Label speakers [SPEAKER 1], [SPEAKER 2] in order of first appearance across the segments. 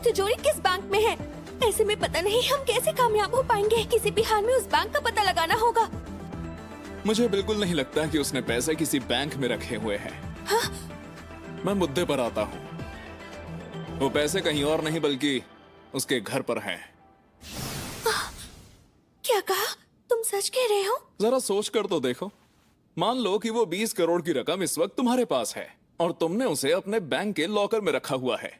[SPEAKER 1] तिजोरी किस बैंक में है। ऐसे में पता नहीं हम कैसे कामयाब हो पाएंगे। किसी भी हाल में उस बैंक का पता लगाना होगा।
[SPEAKER 2] मुझे बिल्कुल नहीं लगता कि उसने पैसे किसी बैंक में रखे हुए हैं।
[SPEAKER 1] हाँ?
[SPEAKER 2] मैं मुद्दे पर आता हूँ। वो पैसे कहीं और नहीं बल्कि उसके घर पर हैं।
[SPEAKER 1] क्या कहा? तुम सच कह रहे हो?
[SPEAKER 2] जरा सोच कर तो देखो। मान लो कि वो 20 करोड़ की रकम इस वक्त तुम्हारे पास है और तुमने उसे अपने बैंक के लॉकर में रखा हुआ है।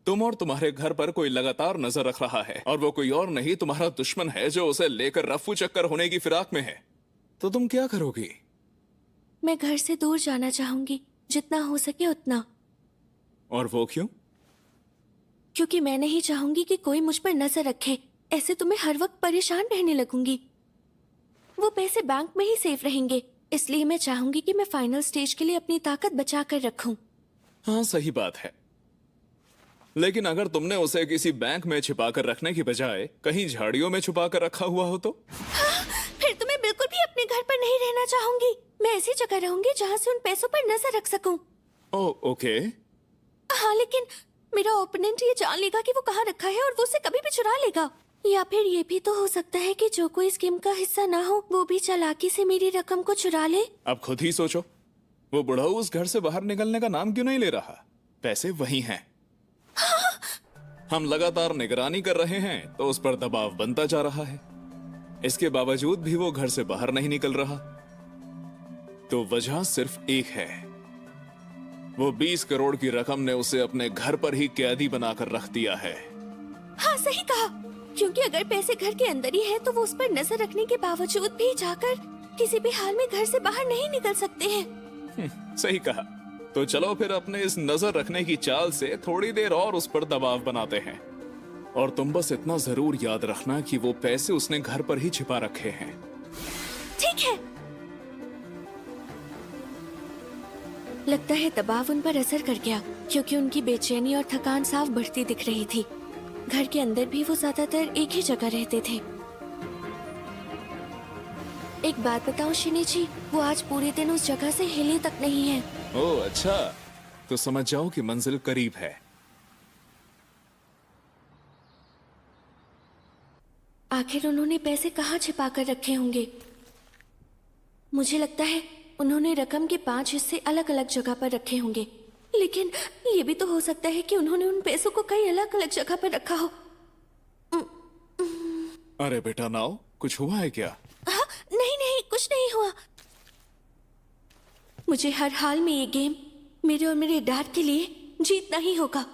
[SPEAKER 2] तुम और तुम्हारे घर पर कोई लगातार नजर रख रहा है और वो कोई और नहीं, तुम्हारा दुश्मन है जो उसे लेकर रफू चक्कर होने की फिराक में है। तो तुम क्या करोगी?
[SPEAKER 1] मैं घर से दूर जाना चाहूंगी, जितना हो सके उतना।
[SPEAKER 2] और वो क्यों?
[SPEAKER 1] क्योंकि मैं नहीं चाहूंगी कि कोई मुझ पर नजर रखे। ऐसे तो मैं हर वक्त परेशान रहने लगूंगी। वो पैसे बैंक में ही सेफ रहेंगे, इसलिए मैं चाहूंगी कि मैं फाइनल स्टेज के लिए अपनी ताकत बचा कर रखूं।
[SPEAKER 2] हाँ, सही बात है। लेकिन अगर तुमने उसे किसी बैंक में छिपा कर रखने की बजाय कहीं झाड़ियों में छुपा कर रखा हुआ हो तो?
[SPEAKER 1] हाँ, फिर तो मैं बिल्कुल भी अपने घर पर नहीं रहना चाहूंगी। मैं ऐसी जगह रहूंगी जहाँ से उन पैसों पर नजर रख सकूं।
[SPEAKER 2] ओह, ओके।
[SPEAKER 1] हाँ, लेकिन मेरा ओपोनेंट ये जान लेगा कि वो कहाँ रखा है और वो उसे कभी भी चुरा लेगा। या फिर ये भी तो हो सकता है कि जो कोई स्कीम का हिस्सा ना हो वो भी चालाकी से मेरी रकम को चुरा ले।
[SPEAKER 2] अब खुद ही सोचो, वो बुढ़ऊ उस घर से बाहर निकलने का नाम क्यों नहीं ले रहा? पैसे वही हैं। हम लगातार निगरानी कर रहे हैं तो उस पर दबाव बनता जा रहा है। इसके बावजूद भी वो घर से बाहर नहीं निकल रहा। तो वजह सिर्फ एक है, वो 20 करोड़ की रकम ने उसे अपने घर पर ही कैदी बनाकर रख दिया है।
[SPEAKER 1] हाँ, सही कहा। क्योंकि अगर पैसे घर के अंदर ही है तो वो उस पर नजर रखने के बावजूद भी जाकर किसी भी हाल में घर से बाहर नहीं निकल सकते हैं।
[SPEAKER 2] सही कहा। तो चलो फिर अपने इस नजर रखने की चाल से थोड़ी देर और उस पर दबाव बनाते हैं। और तुम बस इतना जरूर याद रखना कि वो पैसे उसने घर पर ही छिपा रखे हैं।
[SPEAKER 1] ठीक है। लगता है दबाव उन पर असर कर गया, क्योंकि उनकी बेचैनी और थकान साफ बढ़ती दिख रही थी। घर के अंदर भी वो ज्यादातर एक ही जगह रहते थे। एक बात बताओ शिनिची, वो आज पूरे दिन उस जगह से हिले तक नहीं है।
[SPEAKER 2] ओह अच्छा, तो समझ जाओ कि मंजिल करीब है।
[SPEAKER 1] आखिर उन्होंने पैसे कहाँ छिपा कर रखे होंगे? मुझे लगता है उन्होंने रकम के 5 हिस्से अलग अलग जगह पर रखे होंगे। लेकिन ये भी तो हो सकता है कि उन्होंने उन पैसों को कई अलग अलग जगह पर रखा हो।
[SPEAKER 2] अरे बेटा नाओ, कुछ हुआ है क्या?
[SPEAKER 1] हाँ, नहीं नहीं, कुछ नहीं हुआ। मुझे हर हाल में ये गेम मेरे और मेरे डैड के लिए जीतना ही होगा।